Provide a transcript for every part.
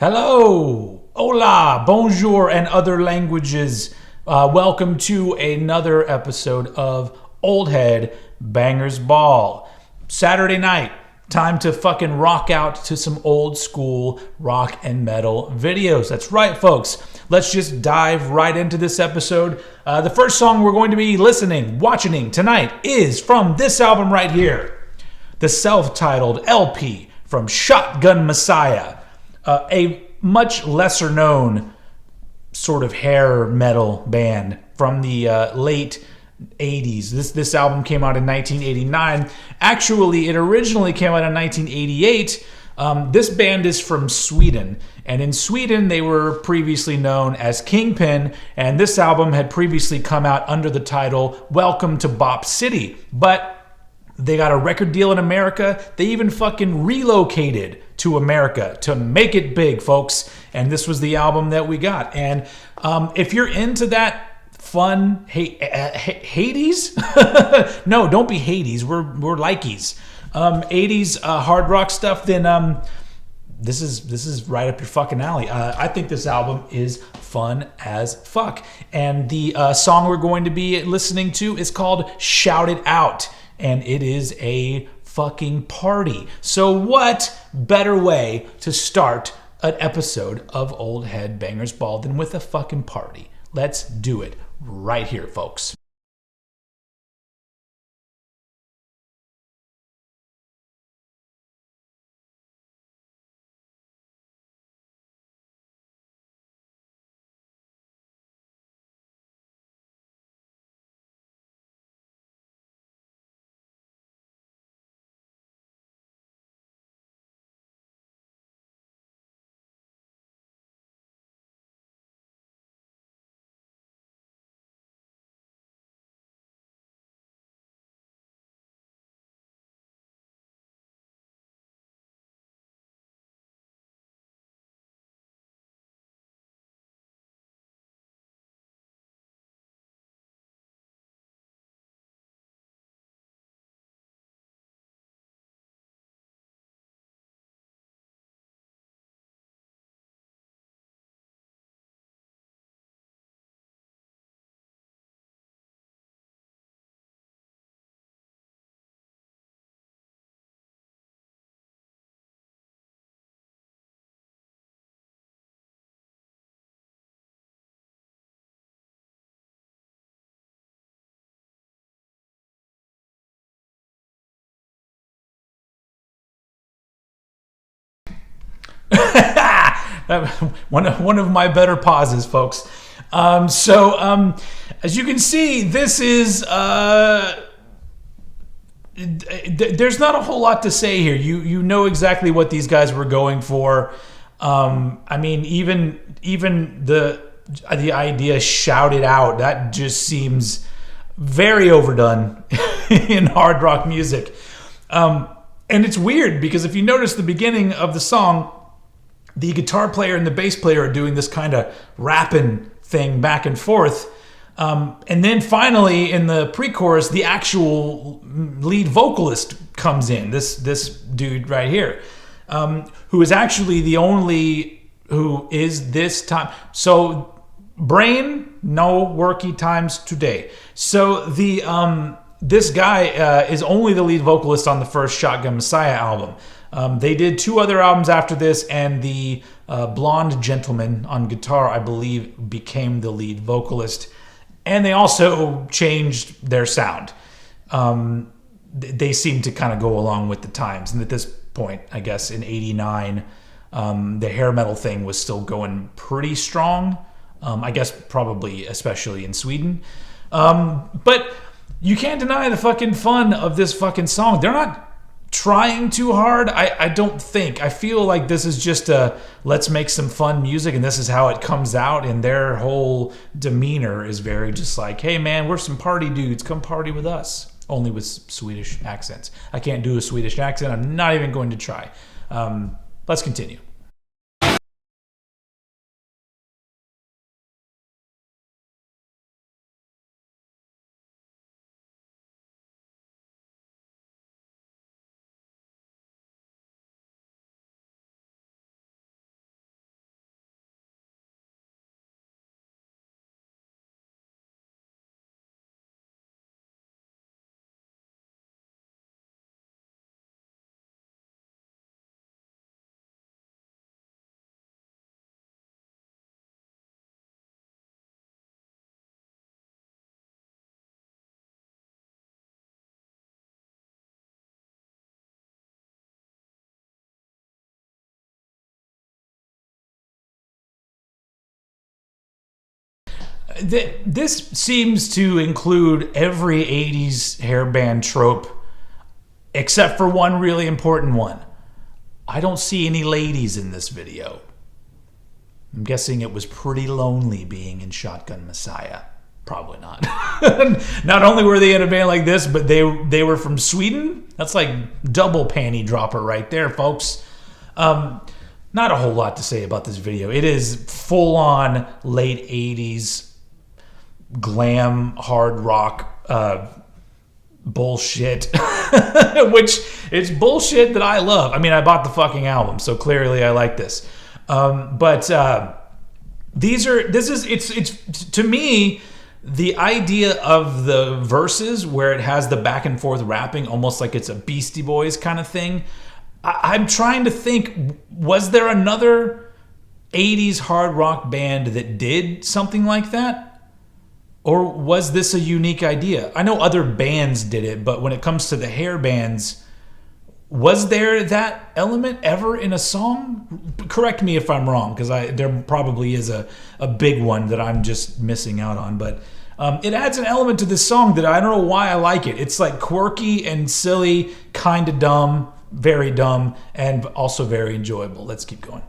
Hello, hola, bonjour, and other languages. Welcome to another episode of Old Head Bangers Ball. Saturday night, time to fucking rock out to some old school rock and metal videos. That's right, folks. Let's just dive right into this episode. The first song we're going to be watching tonight is from this album right here, the self-titled LP from Shotgun Messiah. A much lesser known sort of hair metal band from the late 80s. This album came out in 1989. Actually, it originally came out in 1988. This band is from Sweden, and in Sweden they were previously known as Kingpin, and this album had previously come out under the title Welcome to Bop City. But they got a record deal in America. They even fucking relocated to America to make it big, folks. And this was the album that we got. And if you're into that fun Hades, no, don't be Hades. We're likeys. 80s hard rock stuff. Then this is right up your fucking alley. I think this album is fun as fuck. And the song we're going to be listening to is called Shout It Out. And it is a fucking party. So what better way to start an episode of Old Head Bangers Ball than with a fucking party? Let's do it right here, folks. one of my better pauses, folks. As you can see, this is there's not a whole lot to say here. You know exactly what these guys were going for. I mean, even the idea "shout it out" that just seems very overdone in hard rock music. And it's weird because if you notice the beginning of the song, the guitar player and the bass player are doing this kind of rapping thing back and forth. And then finally in the pre-chorus, the actual lead vocalist comes in, this dude right here, who is actually the only who is this time. So brain, no worky times today. So this guy is only the lead vocalist on the first Shotgun Messiah album. They did two other albums after this, and the blonde gentleman on guitar, I believe, became the lead vocalist. And they also changed their sound. They seem to kind of go along with the times. And at this point, I guess in '89, the hair metal thing was still going pretty strong. I guess probably especially in Sweden. But you can't deny the fucking fun of this fucking song. They're not trying too hard. I don't think. I feel like this is just a let's make some fun music and this is how it comes out, and their whole demeanor is very just like, hey man, we're some party dudes, come party with us. Only with Swedish accents. I can't do a Swedish accent. I'm not even going to try. Let's continue. This seems to include every 80s hairband trope except for one really important one. I don't see any ladies in this video. I'm guessing it was pretty lonely being in Shotgun Messiah. Probably not. Not only were they in a band like this, but they were from Sweden. That's like double panty dropper right there, folks. Not a whole lot to say about this video. It is full-on late 80s glam hard rock bullshit, which it's bullshit that I love. I mean, I bought the fucking album, so clearly I like this. But it's to me, the idea of the verses where it has the back and forth rapping, almost like it's a Beastie Boys kind of thing. I'm trying to think, was there another 80s hard rock band that did something like that? Or was this a unique idea? I know other bands did it, but when it comes to the hair bands, was there that element ever in a song? Correct me if I'm wrong, because there probably is a big one that I'm just missing out on. But it adds an element to this song that I don't know why I like it. It's like quirky and silly, kind of dumb, very dumb, and also very enjoyable. Let's keep going.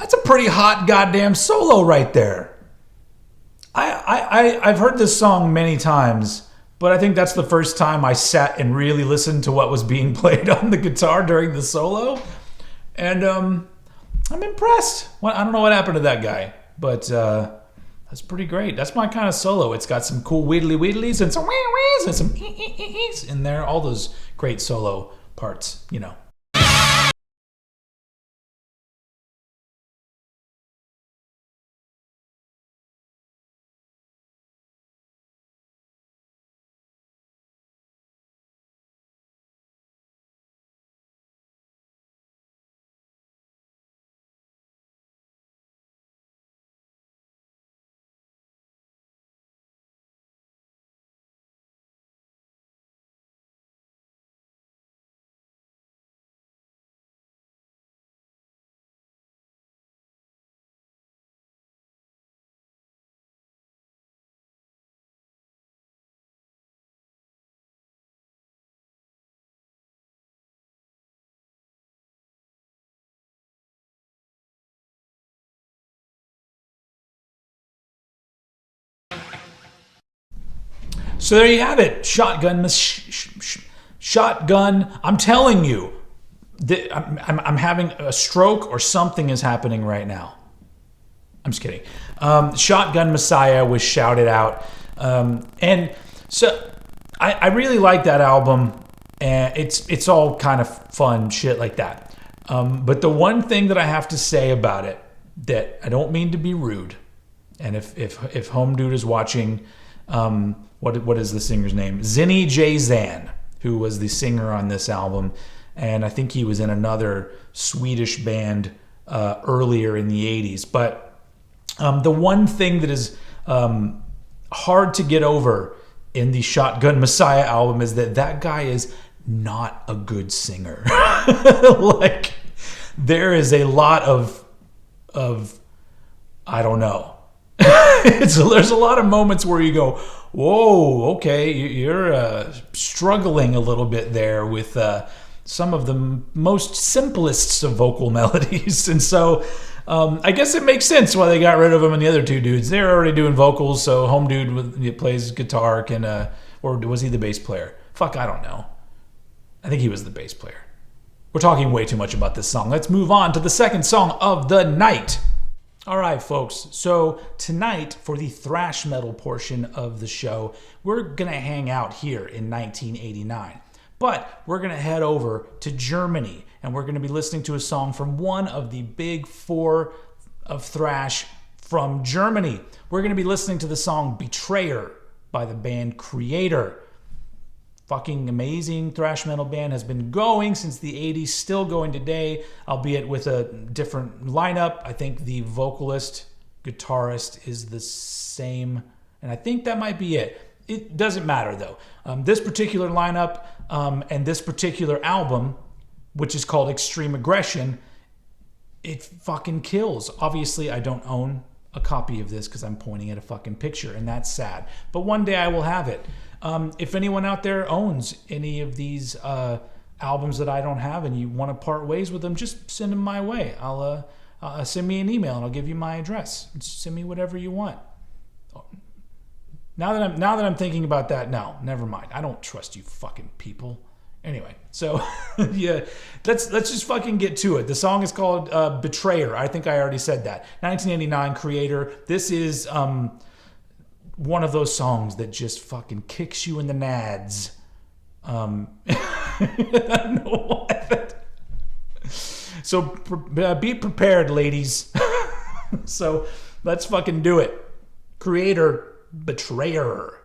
That's a pretty hot goddamn solo right there. I've heard this song many times, but I think that's the first time I sat and really listened to what was being played on the guitar during the solo. And I'm impressed. Well, I don't know what happened to that guy, but that's pretty great. That's my kind of solo. It's got some cool widdly widdlies and some wee-wees and some ee-ee-ees in there. All those great solo parts, you know. So there you have it. Shotgun. I'm telling you, I'm having a stroke or something is happening right now. I'm just kidding. Shotgun Messiah was shouted out. And so I really like that album. And it's all kind of fun shit like that. But the one thing that I have to say about it, that I don't mean to be rude, and if Home Dude is watching, what is the singer's name? Zinny J. Zan, who was the singer on this album, and I think he was in another Swedish band earlier in the 80s. But the one thing that is hard to get over in the Shotgun Messiah album is that guy is not a good singer. Like, there is a lot of I don't know. There's a lot of moments where you go, whoa, okay, you're struggling a little bit there with some of the most simplest of vocal melodies. And so I guess it makes sense why they got rid of him and the other two dudes. They're already doing vocals, so home dude plays guitar or was he the bass player? Fuck, I don't know. I think he was the bass player. We're talking way too much about this song. Let's move on to the second song of the night. All right, folks. So tonight, for the thrash metal portion of the show, we're going to hang out here in 1989. But we're going to head over to Germany, and we're going to be listening to a song from one of the big four of thrash from Germany. We're going to be listening to the song Betrayer by the band Creator. Fucking amazing thrash metal band, has been going since the 80s, still going today, albeit with a different lineup. I think the vocalist, guitarist is the same, and I think that might be it. It doesn't matter though. This particular lineup and this particular album, which is called Extreme Aggression, it fucking kills. Obviously, I don't own a copy of this because I'm pointing at a fucking picture, and that's sad. But one day I will have it. If anyone out there owns any of these albums that I don't have and you want to part ways with them, just send them my way. I'll send me an email and I'll give you my address. Send me whatever you want. Now that I'm thinking about that, no, never mind. I don't trust you fucking people. Anyway, so yeah, let's just fucking get to it. The song is called Betrayer. I think I already said that. 1989, Creator. This is one of those songs that just fucking kicks you in the nads. I don't know why. So be prepared, ladies. So let's fucking do it. Creator, Betrayer.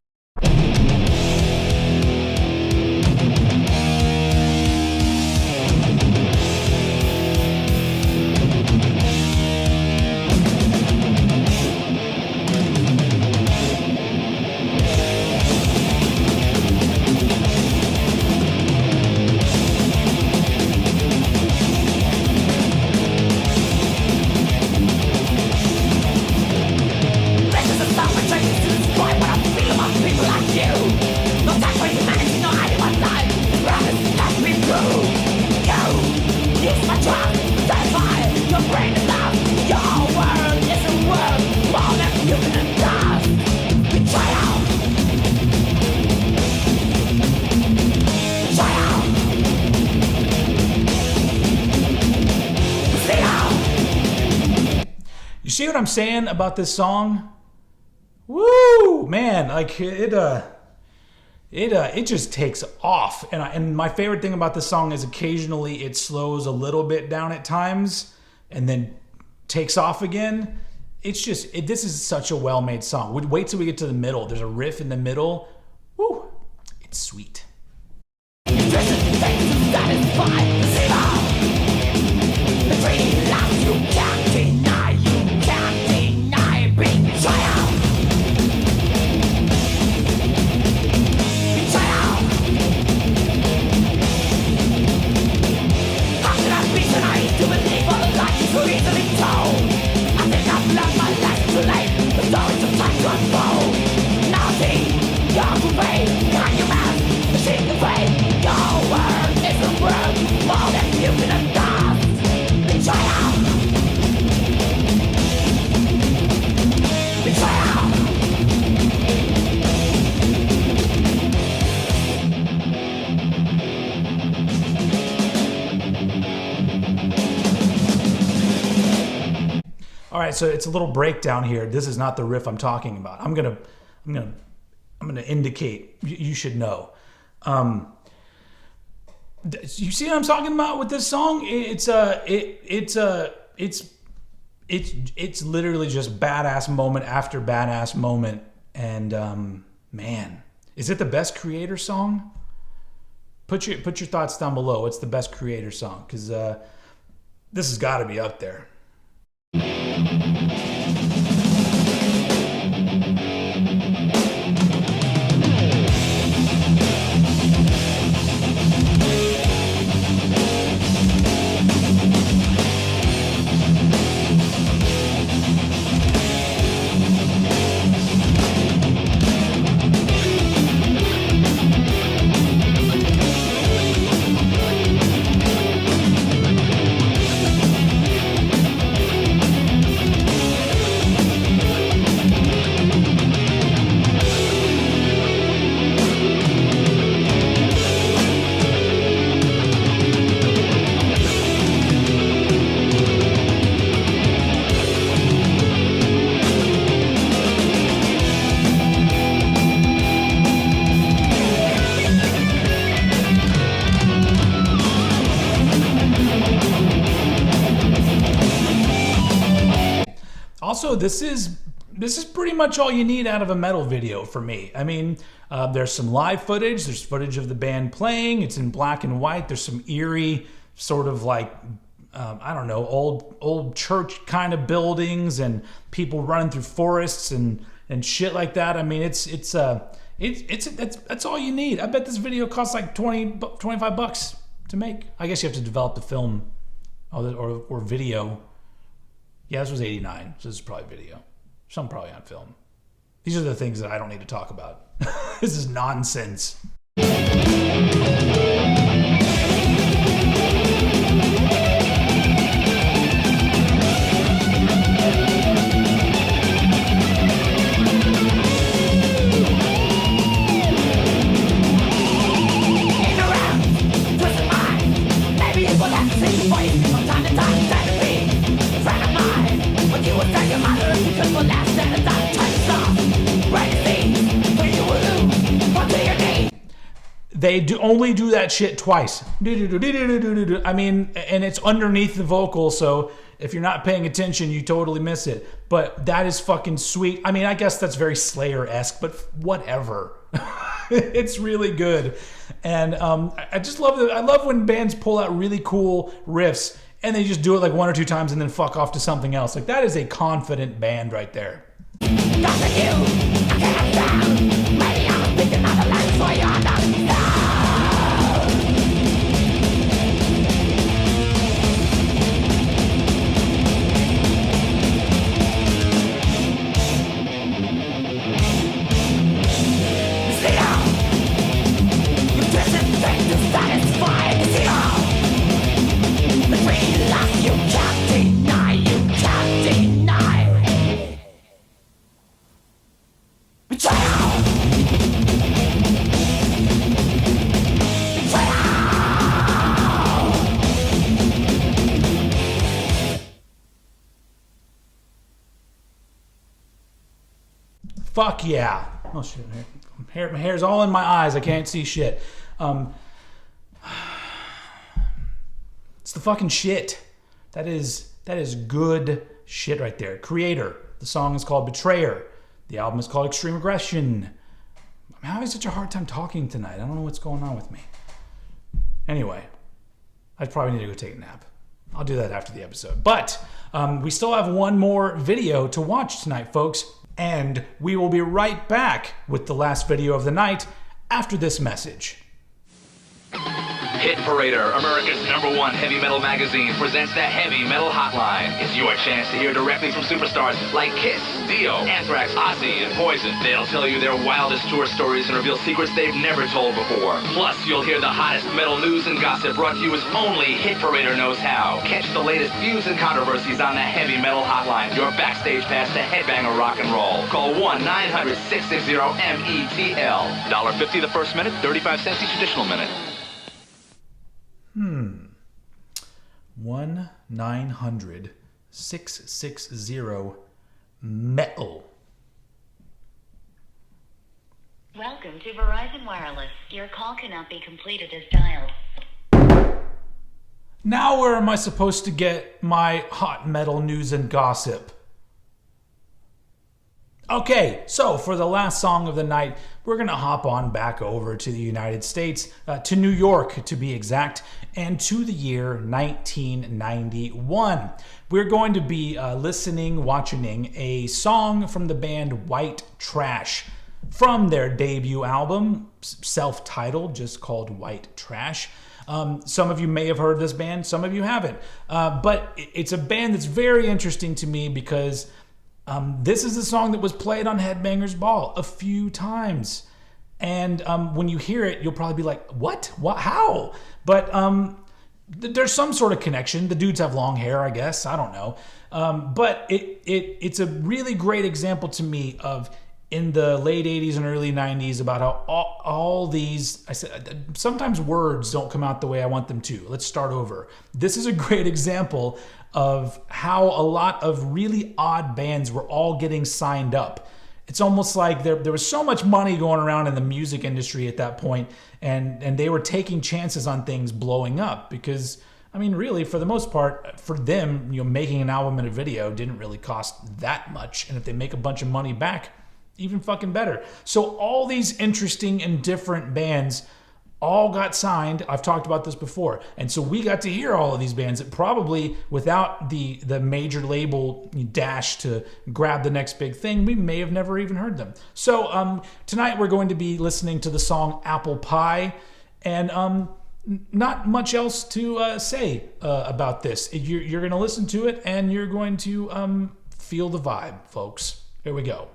You see what I'm saying about this song? Woo, man! Like it just takes off. And my favorite thing about this song is occasionally it slows a little bit down at times and then takes off again. It's just this is such a well-made song. Wait till we get to the middle. There's a riff in the middle. Woo! It's sweet. All right, so it's a little breakdown here. This is not the riff I'm talking about. I'm gonna indicate. You should know. You see what I'm talking about with this song? It's literally just badass moment after badass moment, and man, is it the best Creator song? Put your thoughts down below. What's the best Creator song? Because this has got to be up there. also, this is pretty much all you need out of a metal video for me. I mean, there's some live footage. There's footage of the band playing. It's in black and white. There's some eerie sort of like, I don't know, old church kind of buildings and people running through forests and shit like that. I mean, that's all you need. I bet this video costs like $25 to make. I guess you have to develop the film or video. Yeah, this was 89, so this is probably video. Some probably on film. These are the things that I don't need to talk about. This is nonsense. They only do that shit twice. I mean, and it's underneath the vocal, so if you're not paying attention, you totally miss it. But that is fucking sweet. I mean, I guess that's very Slayer-esque, but whatever. It's really good. And I just love it. I love when bands pull out really cool riffs and they just do it like one or two times and then fuck off to something else. Like, that is a confident band right there. Fuck yeah. Oh shit, my hair's all in my eyes. I can't see shit. It's the fucking shit. That is good shit right there. Creator. The song is called Betrayer. The album is called Extreme Aggression. I'm having such a hard time talking tonight. I don't know what's going on with me. Anyway, I probably need to go take a nap. I'll do that after the episode. But we still have one more video to watch tonight, folks. And we will be right back with the last video of the night after this message. Hit Parader, America's #1 heavy metal magazine, presents the Heavy Metal Hotline. It's your chance to hear directly from superstars like Kiss, Dio, Anthrax, Ozzy, and Poison. They'll tell you their wildest tour stories and reveal secrets they've never told before. Plus, you'll hear the hottest metal news and gossip brought to you as only Hit Parader knows how. Catch the latest views and controversies on the Heavy Metal Hotline, your backstage pass to headbanger rock and roll. Call 1-900-660-METL. $1.50 the first minute, 35 cents each additional minute. 1-900-660-METAL. Welcome to Verizon Wireless. Your call cannot be completed as dialed. Now where am I supposed to get my hot metal news and gossip? Okay, so for the last song of the night, we're going to hop on back over to the United States, to New York to be exact, and to the year 1991. We're going to be watching a song from the band White Trash from their debut album, self-titled, just called White Trash. Some of you may have heard this band, some of you haven't. But it's a band that's very interesting to me because this is a song that was played on Headbangers Ball a few times. And when you hear it, you'll probably be like, what? How? But there's some sort of connection. The dudes have long hair, I guess. I don't know. But it's a really great example to me of in the late 80s and early 90s about how all these, I said, sometimes words don't come out the way I want them to. Let's start over. This is a great example of how a lot of really odd bands were all getting signed up. It's almost like there was so much money going around in the music industry at that point, and they were taking chances on things blowing up because I mean, really, for the most part, for them, making an album and a video didn't really cost that much. And if they make a bunch of money back, even fucking better. So all these interesting and different bands all got signed. I've talked about this before. And so we got to hear all of these bands that probably without the major label dash to grab the next big thing, we may have never even heard them. So tonight we're going to be listening to the song Apple Pie. And not much else to say about this. You're going to listen to it and you're going to feel the vibe, folks. Here we go.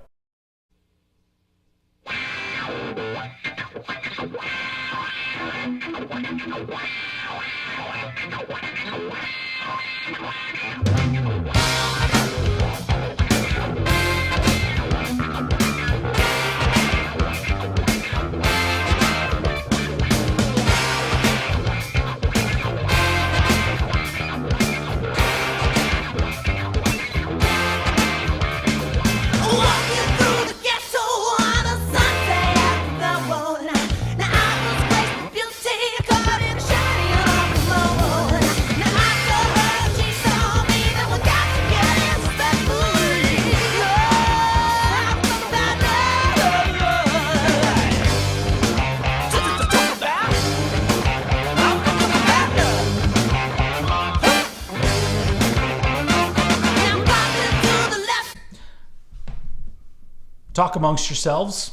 Talk amongst yourselves.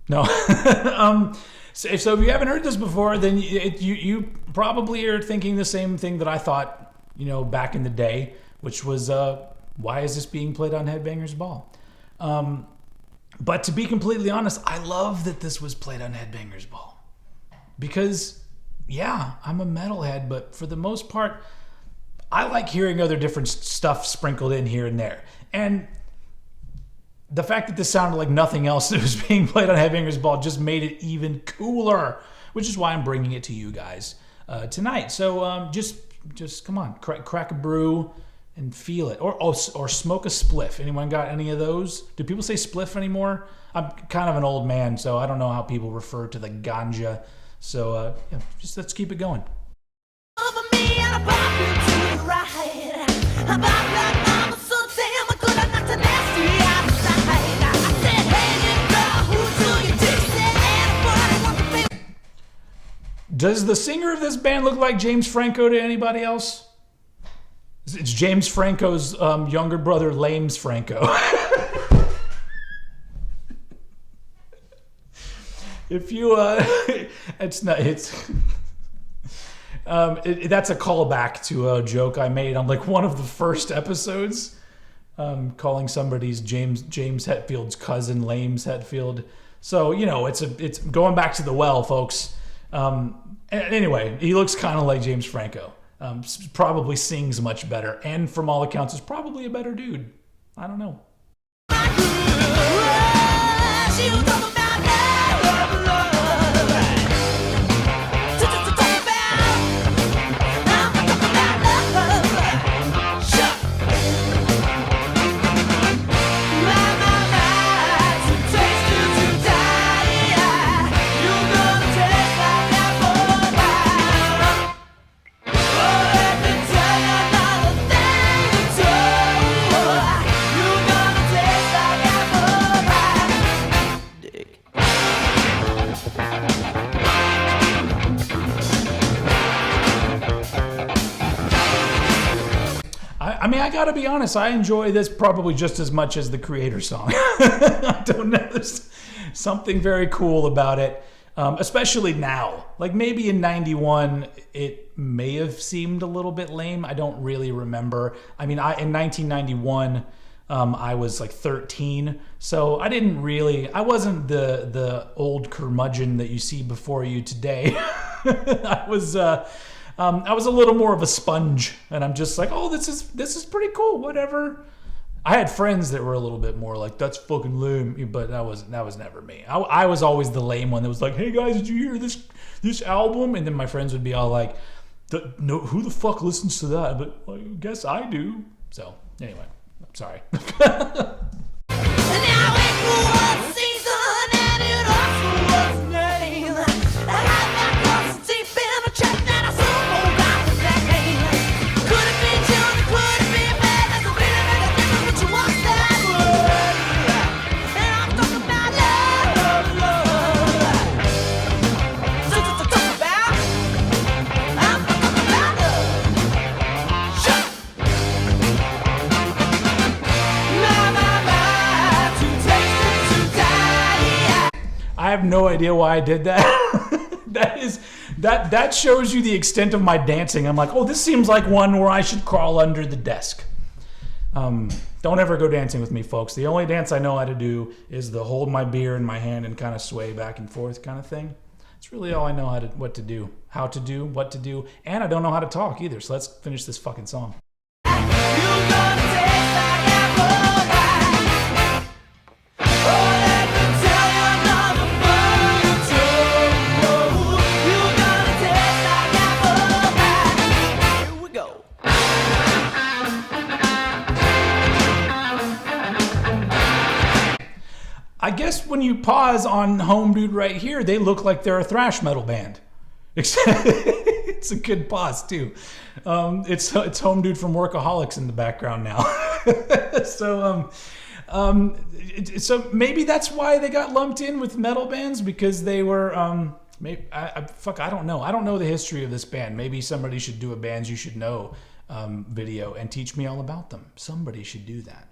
No. So if you haven't heard this before, then you probably are thinking the same thing that I thought, back in the day, which was, why is this being played on Headbangers Ball? But to be completely honest, I love that this was played on Headbangers Ball. Because, yeah, I'm a metalhead, but for the most part, I like hearing other different stuff sprinkled in here and there. And the fact that this sounded like nothing else that was being played on Headbangers Ball just made it even cooler, which is why I'm bringing it to you guys tonight. So just come on, crack a brew and feel it, or smoke a spliff. Anyone got any of those? Do people say spliff anymore? I'm kind of an old man, so I don't know how people refer to the ganja. So just let's keep it going. Over me and I pop you to the right. I pop that mama so damn I could have knocked a nasty outside. I said, hey, girl, who do you do? Said, everybody wants to be. Does the singer of this band look like James Franco to anybody else? It's James Franco's younger brother, Lames Franco. If you, it's not, it's. That's a callback to a joke I made on like one of the first episodes, calling somebody's James Hetfield's cousin Lames Hetfield. So it's going back to the well, folks. Anyway, he looks kind of like James Franco. Probably sings much better, and from all accounts, is probably a better dude. I don't know. She was talking about love. I mean, I gotta be honest, I enjoy this probably just as much as the Creator song. I don't know, there's something very cool about it, especially now. Like maybe in 91, it may have seemed a little bit lame. I don't really remember. I mean, in 1991, I was like 13, so I wasn't the old curmudgeon that you see before you today. I was a little more of a sponge, and I'm just like, oh, this is pretty cool, whatever. I had friends that were a little bit more like, that's fucking lame, but that was never me. I was always the lame one that was like, hey guys, did you hear this album? And then my friends would be all like, no, who the fuck listens to that? But well, I guess I do. So anyway, I'm sorry. I have no idea why I did that. That shows you the extent of my dancing. I'm like, oh, this seems like one where I should crawl under the desk. Don't ever go dancing with me, folks. The only dance I know how to do is the hold my beer in my hand and kind of sway back and forth kind of thing. It's really all I know what to do, what to do, and I don't know how to talk either. So let's finish this fucking song. I guess when you pause on Home Dude right here, they look like they're a thrash metal band. It's a good pause too. It's Home Dude from Workaholics in the background now. So maybe that's why they got lumped in with metal bands, because they were I don't know. I don't know the history of this band. Maybe somebody should do a Bands You Should Know video and teach me all about them. Somebody should do that.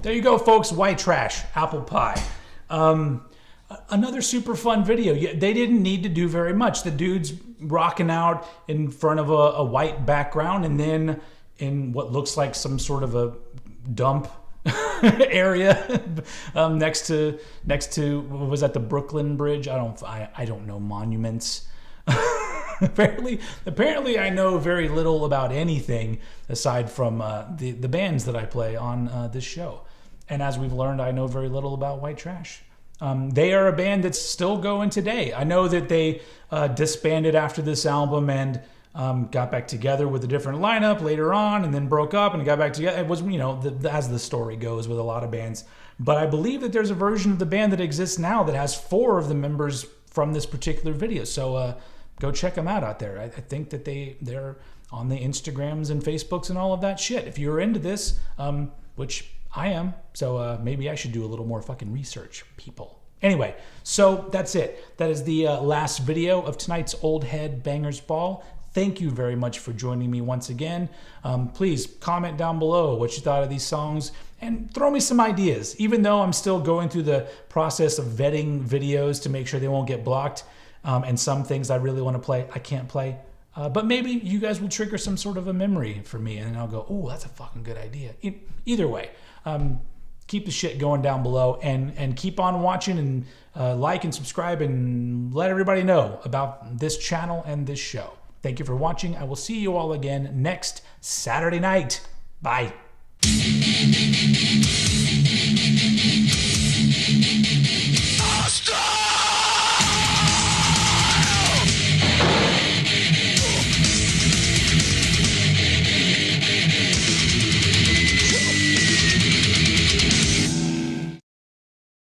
There you go, folks. White Trash, Apple Pie. Another super fun video. They didn't need to do very much. The dude's rocking out in front of a white background, and then in what looks like some sort of a dump area next to what was that, the Brooklyn Bridge? I don't know monuments. Apparently I know very little about anything aside from the bands that I play on this show. And as we've learned, I know very little about White Trash. They are a band that's still going today. I know that they disbanded after this album and got back together with a different lineup later on, and then broke up and got back together. It was, as the story goes with a lot of bands. But I believe that there's a version of the band that exists now that has 4 of the members from this particular video. So go check them out there. I think that they're on the Instagrams and Facebooks and all of that shit. If you're into this, which I am, so maybe I should do a little more fucking research, people. Anyway, so that's it. That is the last video of tonight's Old Head Bangers Ball. Thank you very much for joining me once again. Please comment down below what you thought of these songs and throw me some ideas. Even though I'm still going through the process of vetting videos to make sure they won't get blocked, and some things I really want to play, I can't play. But maybe you guys will trigger some sort of a memory for me, and then I'll go, oh, that's a fucking good idea. Either way, keep the shit going down below, and keep on watching, and like and subscribe, and let everybody know about this channel and this show. Thank you for watching. I will see you all again next Saturday night. Bye.